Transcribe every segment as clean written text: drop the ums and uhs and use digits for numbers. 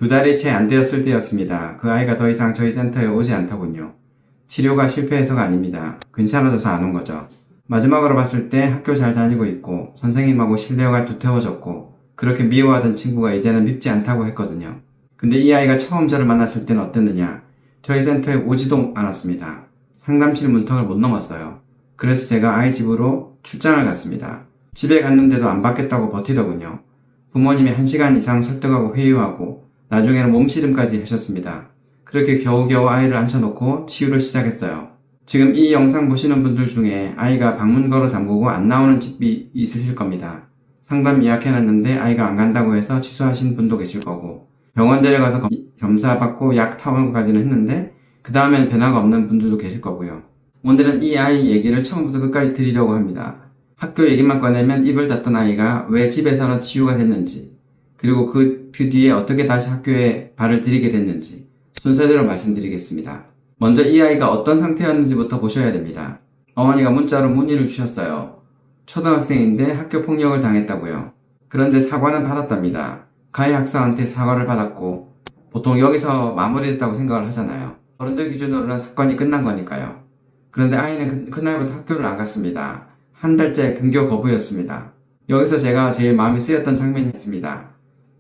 2달이 채 안 되었을 때였습니다. 그 아이가 더 이상 저희 센터에 오지 않더군요. 치료가 실패해서가 아닙니다. 괜찮아져서 안 온 거죠. 마지막으로 봤을 때 학교 잘 다니고 있고 선생님하고 신뢰가 두터워졌고 그렇게 미워하던 친구가 이제는 밉지 않다고 했거든요. 근데 이 아이가 처음 저를 만났을 때는 어땠느냐? 저희 센터에 오지도 않았습니다. 상담실 문턱을 못 넘었어요. 그래서 제가 아이 집으로 출장을 갔습니다. 집에 갔는데도 안 받겠다고 버티더군요. 부모님이 1시간 이상 설득하고 회유하고 나중에는 몸씨름까지 하셨습니다. 그렇게 겨우겨우 아이를 앉혀놓고 치유를 시작했어요. 지금 이 영상 보시는 분들 중에 아이가 방문 걸어 잠그고 안 나오는 집이 있으실 겁니다. 상담 예약해놨는데 아이가 안 간다고 해서 취소하신 분도 계실 거고 병원 데려가서 검사받고 약 타원까지는 했는데 그 다음엔 변화가 없는 분들도 계실 거고요. 오늘은 이 아이 얘기를 처음부터 끝까지 드리려고 합니다. 학교 얘기만 꺼내면 입을 닫던 아이가 왜 집에서는 치유가 됐는지 그리고 그 뒤에 어떻게 다시 학교에 발을 들이게 됐는지 순서대로 말씀드리겠습니다. 먼저 이 아이가 어떤 상태였는지부터 보셔야 됩니다. 어머니가 문자로 문의를 주셨어요. 초등학생인데 학교 폭력을 당했다고요. 그런데 사과는 받았답니다. 가해 학생한테 사과를 받았고 보통 여기서 마무리됐다고 생각을 하잖아요. 어른들 기준으로는 사건이 끝난 거니까요. 그런데 아이는 그날부터 학교를 안 갔습니다. 한 달째 등교 거부였습니다. 여기서 제가 제일 마음이 쓰였던 장면이 있습니다.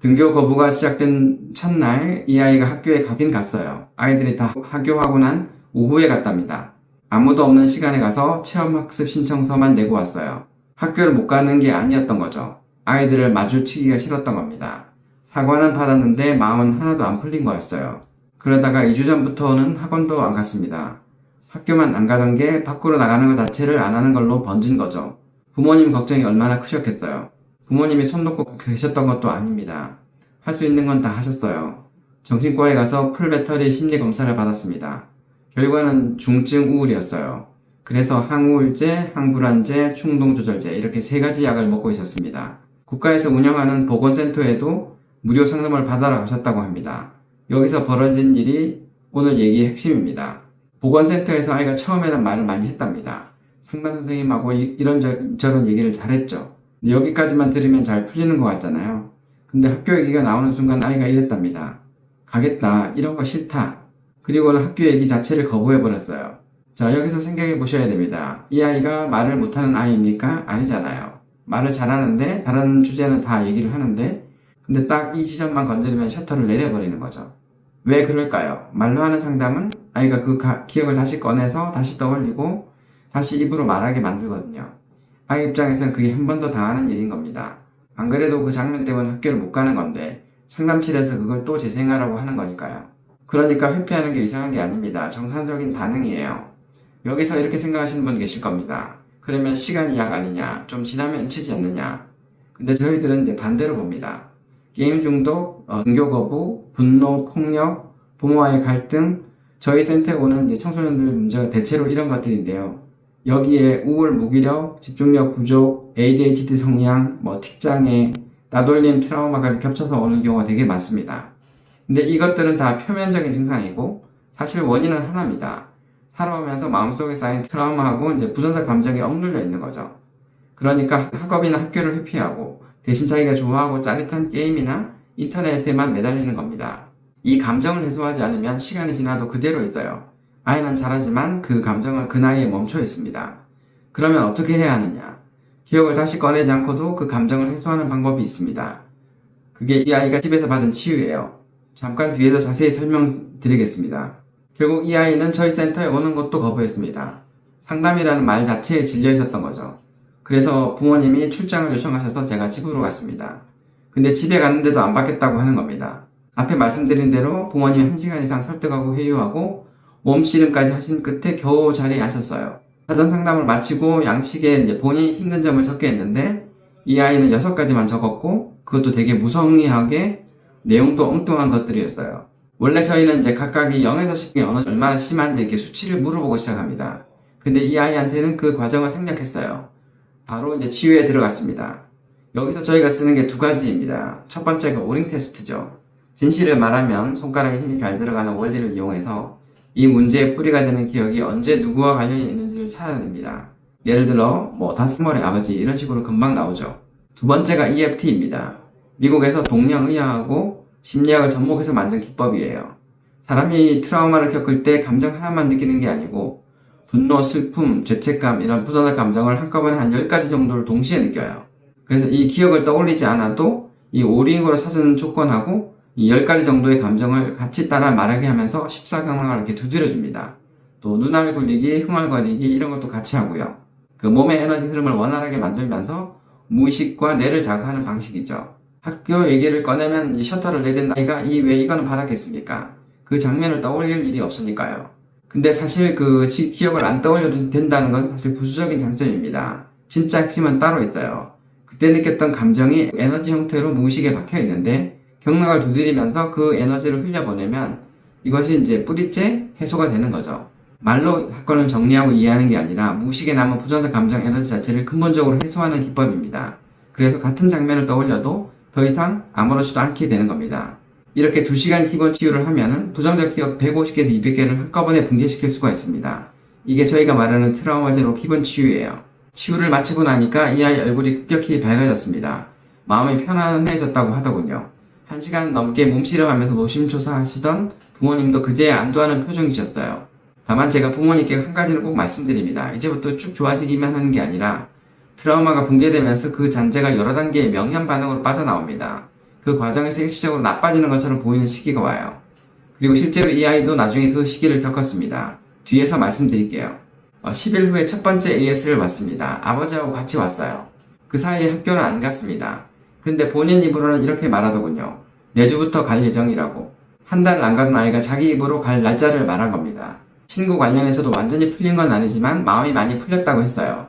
등교 거부가 시작된 첫날 이 아이가 학교에 가긴 갔어요. 아이들이 다 하교하고 난 오후에 갔답니다. 아무도 없는 시간에 가서 체험학습 신청서만 내고 왔어요. 학교를 못 가는 게 아니었던 거죠. 아이들을 마주치기가 싫었던 겁니다. 사과는 받았는데 마음은 하나도 안 풀린 거였어요. 그러다가 2주 전부터는 학원도 안 갔습니다. 학교만 안 가던 게 밖으로 나가는 것 자체를 안 하는 걸로 번진 거죠. 부모님 걱정이 얼마나 크셨겠어요. 부모님이 손 놓고 계셨던 것도 아닙니다. 할 수 있는 건 다 하셨어요. 정신과에 가서 풀배터리 심리 검사를 받았습니다. 결과는 중증 우울이었어요. 그래서 항우울제, 항불안제, 충동조절제 이렇게 3가지 약을 먹고 있었습니다. 국가에서 운영하는 보건센터에도 무료 상담을 받아라 하셨다고 합니다. 여기서 벌어진 일이 오늘 얘기의 핵심입니다. 보건센터에서 아이가 처음에는 말을 많이 했답니다. 상담 선생님하고 이런저런 얘기를 잘했죠. 여기까지만 들으면 잘 풀리는 것 같잖아요. 근데 학교 얘기가 나오는 순간 아이가 이랬답니다. 가겠다. 이런 거 싫다. 그리고는 학교 얘기 자체를 거부해버렸어요. 자, 여기서 생각해 보셔야 됩니다. 이 아이가 말을 못하는 아이입니까? 아니잖아요. 말을 잘하는데 다른 주제는 다 얘기를 하는데 근데 딱 이 지점만 건드리면 셔터를 내려버리는 거죠. 왜 그럴까요? 말로 하는 상담은 아이가 그 기억을 다시 꺼내서 다시 떠올리고 다시 입으로 말하게 만들거든요. 아이 입장에서는 그게 한 번 더 당하는 일인 겁니다. 안 그래도 그 장면 때문에 학교를 못 가는 건데 상담실에서 그걸 또 재생하라고 하는 거니까요. 그러니까 회피하는 게 이상한 게 아닙니다. 정상적인 반응이에요. 여기서 이렇게 생각하시는 분 계실 겁니다. 그러면 시간이 약 아니냐? 좀 지나면 잊히지 않느냐? 근데 저희들은 이제 반대로 봅니다. 게임 중독, 등교 거부, 분노, 폭력, 부모와의 갈등, 저희 센터에 오는 이제 청소년들 문제가 대체로 이런 것들인데요. 여기에 우울, 무기력, 집중력 부족, ADHD 성향, 틱장애, 나돌림, 트라우마까지 겹쳐서 오는 경우가 되게 많습니다. 근데 이것들은 다 표면적인 증상이고 사실 원인은 하나입니다. 살아오면서 마음속에 쌓인 트라우마하고 이제 부정적 감정이 억눌려 있는 거죠. 그러니까 학업이나 학교를 회피하고 대신 자기가 좋아하고 짜릿한 게임이나 인터넷에만 매달리는 겁니다. 이 감정을 해소하지 않으면 시간이 지나도 그대로 있어요. 아이는 잘하지만 그 감정은 그 나이에 멈춰 있습니다. 그러면 어떻게 해야 하느냐? 기억을 다시 꺼내지 않고도 그 감정을 해소하는 방법이 있습니다. 그게 이 아이가 집에서 받은 치유예요. 잠깐 뒤에서 자세히 설명드리겠습니다. 결국 이 아이는 저희 센터에 오는 것도 거부했습니다. 상담이라는 말 자체에 질려 있었던 거죠. 그래서 부모님이 출장을 요청하셔서 제가 집으로 갔습니다. 근데 집에 갔는데도 안 받겠다고 하는 겁니다. 앞에 말씀드린 대로 부모님이 1시간 이상 설득하고 회유하고 몸씨름까지 하신 끝에 겨우 자리에 앉혔어요. 사전 상담을 마치고 양식에 이제 본인이 힘든 점을 적게 했는데 이 아이는 6가지만 적었고 그것도 되게 무성의하게 내용도 엉뚱한 것들이었어요. 원래 저희는 이제 각각이 0에서 10이 얼마나 심한지 이렇게 수치를 물어보고 시작합니다. 근데 이 아이한테는 그 과정을 생략했어요. 바로 이제 치유에 들어갔습니다. 여기서 저희가 쓰는 게 2가지입니다. 첫 번째가 오링 테스트죠. 진실을 말하면 손가락에 힘이 잘 들어가는 원리를 이용해서 이 문제의 뿌리가 되는 기억이 언제 누구와 관련이 있는지를 찾아냅니다. 예를 들어 다스머리 아버지 이런 식으로 금방 나오죠. 두 번째가 EFT입니다. 미국에서 동양의학하고 심리학을 접목해서 만든 기법이에요. 사람이 트라우마를 겪을 때 감정 하나만 느끼는 게 아니고 분노, 슬픔, 죄책감 이런 부정적 감정을 한꺼번에 한 10가지 정도를 동시에 느껴요. 그래서 이 기억을 떠올리지 않아도 이 오링으로 찾은 조건하고 이 10가지 정도의 감정을 같이 따라 말하게 하면서 14강을 이렇게 두드려줍니다. 또 눈알 굴리기, 흥얼거리기 이런 것도 같이 하고요. 그 몸의 에너지 흐름을 원활하게 만들면서 무의식과 뇌를 자극하는 방식이죠. 학교 얘기를 꺼내면 이 셔터를 내린 아이가 왜 이거는 받았겠습니까? 그 장면을 떠올릴 일이 없으니까요. 근데 사실 그 기억을 안 떠올려도 된다는 것은 사실 부수적인 장점입니다. 진짜 핵심은 따로 있어요. 그때 느꼈던 감정이 에너지 형태로 무의식에 박혀 있는데 경락을 두드리면서 그 에너지를 흘려보내면 이것이 이제 뿌리째 해소가 되는 거죠. 말로 사건을 정리하고 이해하는 게 아니라 무의식에 남은 부정적 감정 에너지 자체를 근본적으로 해소하는 기법입니다. 그래서 같은 장면을 떠올려도 더 이상 아무렇지도 않게 되는 겁니다. 이렇게 2시간 기본 치유를 하면은 부정적 기억 150개에서 200개를 한꺼번에 붕괴시킬 수가 있습니다. 이게 저희가 말하는 트라우마 제로 기본 치유예요. 치유를 마치고 나니까 이 아이 얼굴이 급격히 밝아졌습니다. 마음이 편안해졌다고 하더군요. 1시간 넘게 몸씨름하면서 노심초사하시던 부모님도 그제야 안도하는 표정이셨어요. 다만 제가 부모님께 한 가지를 꼭 말씀드립니다. 이제부터 쭉 좋아지기만 하는 게 아니라 트라우마가 붕괴되면서 그 잔재가 여러 단계의 명현 반응으로 빠져나옵니다. 그 과정에서 일시적으로 나빠지는 것처럼 보이는 시기가 와요. 그리고 실제로 이 아이도 나중에 그 시기를 겪었습니다. 뒤에서 말씀드릴게요. 10일 후에 첫 번째 AS를 왔습니다. 아버지하고 같이 왔어요. 그 사이에 학교는 안 갔습니다. 근데 본인 입으로는 이렇게 말하더군요. 내주부터 갈 예정이라고. 한 달을 안 가던 아이가 자기 입으로 갈 날짜를 말한 겁니다. 친구 관련해서도 완전히 풀린 건 아니지만 마음이 많이 풀렸다고 했어요.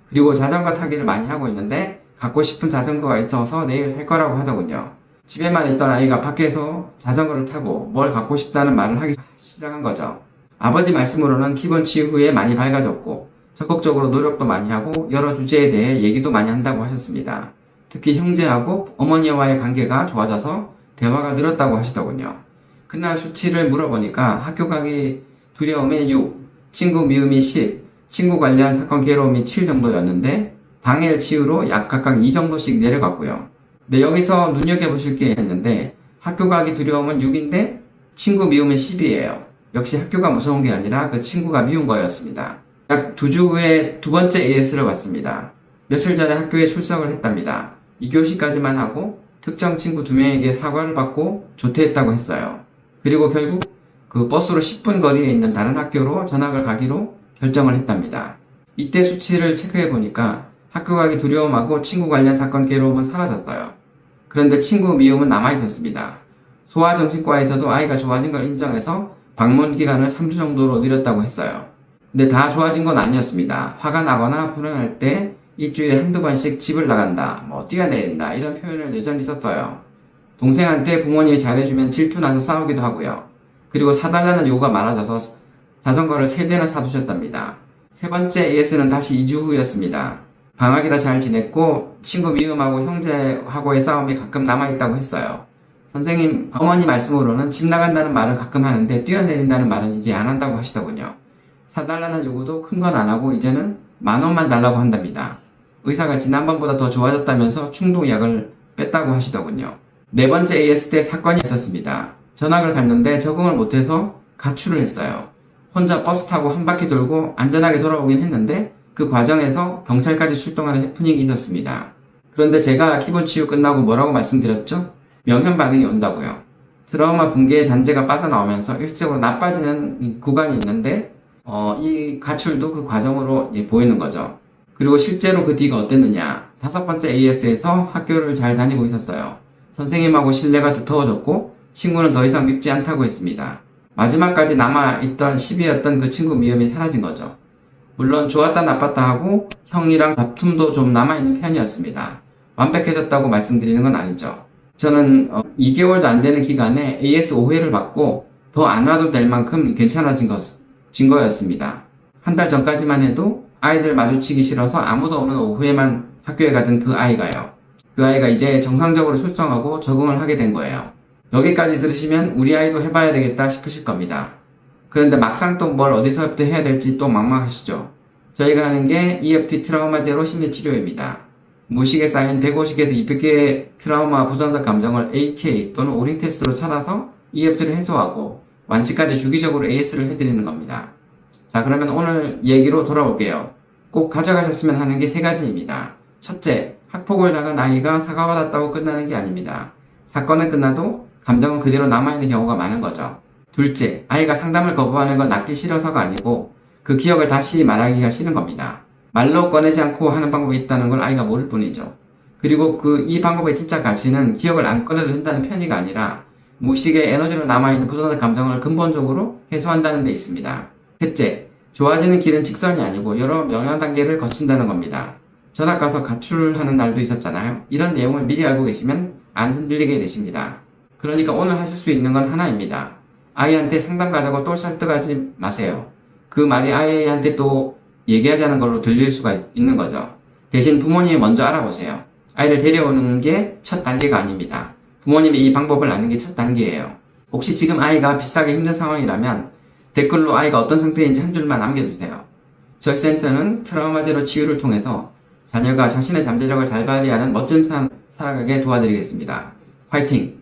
그리고 자전거 타기를 많이 하고 있는데 갖고 싶은 자전거가 있어서 내일 살 거라고 하더군요. 집에만 있던 아이가 밖에서 자전거를 타고 뭘 갖고 싶다는 말을 하기 시작한 거죠. 아버지 말씀으로는 기본 치유 후에 많이 밝아졌고 적극적으로 노력도 많이 하고 여러 주제에 대해 얘기도 많이 한다고 하셨습니다. 특히 형제하고 어머니와의 관계가 좋아져서 대화가 늘었다고 하시더군요. 그날 수치를 물어보니까 학교 가기 두려움이 6, 친구 미움이 10, 친구 관련 사건 괴로움이 7 정도였는데 당일 치유로 약 각각 2 정도씩 내려갔고요. 네, 여기서 눈여겨보실 게 있는데 학교 가기 두려움은 6인데 친구 미움은 10이에요. 역시 학교가 무서운 게 아니라 그 친구가 미운 거였습니다. 약 2주 후에 두 번째 AS를 왔습니다. 며칠 전에 학교에 출석을 했답니다. 2교시까지만 하고 특정 친구 2명에게 사과를 받고 조퇴했다고 했어요. 그리고 결국 그 버스로 10분 거리에 있는 다른 학교로 전학을 가기로 결정을 했답니다. 이때 수치를 체크해 보니까 학교 가기 두려움하고 친구 관련 사건 괴로움은 사라졌어요. 그런데 친구 미움은 남아있었습니다. 소아정신과에서도 아이가 좋아진 걸 인정해서 방문 기간을 3주 정도로 늘렸다고 했어요. 근데 다 좋아진 건 아니었습니다. 화가 나거나 불안할 때 일주일에 한두 번씩 집을 나간다, 뛰어내린다 이런 표현을 여전히 썼어요. 동생한테 부모님이 잘해주면 질투나서 싸우기도 하고요. 그리고 사달라는 요구가 많아져서 자전거를 3대나 사두셨답니다. 세 번째 AS는 다시 2주 후였습니다. 방학이라 잘 지냈고 친구 미움하고 형제하고의 싸움이 가끔 남아있다고 했어요. 선생님, 어머니 말씀으로는 집 나간다는 말을 가끔 하는데 뛰어내린다는 말은 이제 안 한다고 하시더군요. 사달라는 요구도 큰 건 안 하고 이제는 10,000원만 달라고 한답니다. 의사가 지난번보다 더 좋아졌다면서 충동약을 뺐다고 하시더군요. 네 번째 AS 때 사건이 있었습니다. 전학을 갔는데 적응을 못해서 가출을 했어요. 혼자 버스 타고 한 바퀴 돌고 안전하게 돌아오긴 했는데 그 과정에서 경찰까지 출동하는 해프닝이 있었습니다. 그런데 제가 기본 치유 끝나고 뭐라고 말씀드렸죠? 명현 반응이 온다고요. 트라우마 붕괴의 잔재가 빠져나오면서 일시적으로 나빠지는 구간이 있는데 이 가출도 그 과정으로 보이는 거죠. 그리고 실제로 그 뒤가 어땠느냐. 5번째 AS에서 학교를 잘 다니고 있었어요. 선생님하고 신뢰가 두터워졌고 친구는 더 이상 밉지 않다고 했습니다. 마지막까지 남아있던 10이었던 그 친구 미움이 사라진 거죠. 물론 좋았다 나빴다 하고 형이랑 다툼도 좀 남아있는 편이었습니다. 완벽해졌다고 말씀드리는 건 아니죠. 저는 2개월도 안 되는 기간에 AS 5회를 받고 더 안 와도 될 만큼 괜찮아진 거였습니다. 한 달 전까지만 해도 아이들 마주치기 싫어서 아무도 없는 오후에만 학교에 가던 그 아이가요. 그 아이가 이제 정상적으로 출석하고 적응을 하게 된 거예요. 여기까지 들으시면 우리 아이도 해봐야 되겠다 싶으실 겁니다. 그런데 막상 또 뭘 어디서부터 해야 될지 또 막막하시죠. 저희가 하는 게 EFT 트라우마 제로 심리치료입니다. 무의식에 쌓인 150에서 200개의 트라우마 부정적 감정을 AK 또는 오링 테스트로 찾아서 EFT를 해소하고 완치까지 주기적으로 AS를 해드리는 겁니다. 자, 그러면 오늘 얘기로 돌아올게요. 꼭 가져가셨으면 하는 게 세 가지입니다. 첫째, 학폭을 당한 아이가 사과받았다고 끝나는 게 아닙니다. 사건은 끝나도 감정은 그대로 남아있는 경우가 많은 거죠. 둘째, 아이가 상담을 거부하는 건 낫기 싫어서가 아니고 그 기억을 다시 말하기가 싫은 겁니다. 말로 꺼내지 않고 하는 방법이 있다는 걸 아이가 모를 뿐이죠. 그리고 이 방법의 진짜 가치는 기억을 안 꺼내도 된다는 편의가 아니라 무의식의 에너지로 남아있는 부정적 감정을 근본적으로 해소한다는 데 있습니다. 셋째, 좋아지는 길은 직선이 아니고 여러 명량 단계를 거친다는 겁니다. 전학 가서 가출하는 날도 있었잖아요. 이런 내용을 미리 알고 계시면 안 흔들리게 되십니다. 그러니까 오늘 하실 수 있는 건 하나입니다. 아이한테 상담 가자고 똘 설득하지 마세요. 그 말이 아이한테 또 얘기하자는 걸로 들릴 수가 있는 거죠. 대신 부모님이 먼저 알아보세요. 아이를 데려오는 게 첫 단계가 아닙니다. 부모님이 이 방법을 아는 게 첫 단계예요. 혹시 지금 아이가 비슷하게 힘든 상황이라면 댓글로 아이가 어떤 상태인지 한 줄만 남겨주세요. 저희 센터는 트라우마 제로 치유를 통해서 자녀가 자신의 잠재력을 잘 발휘하는 멋진 삶 살아가게 도와드리겠습니다. 화이팅!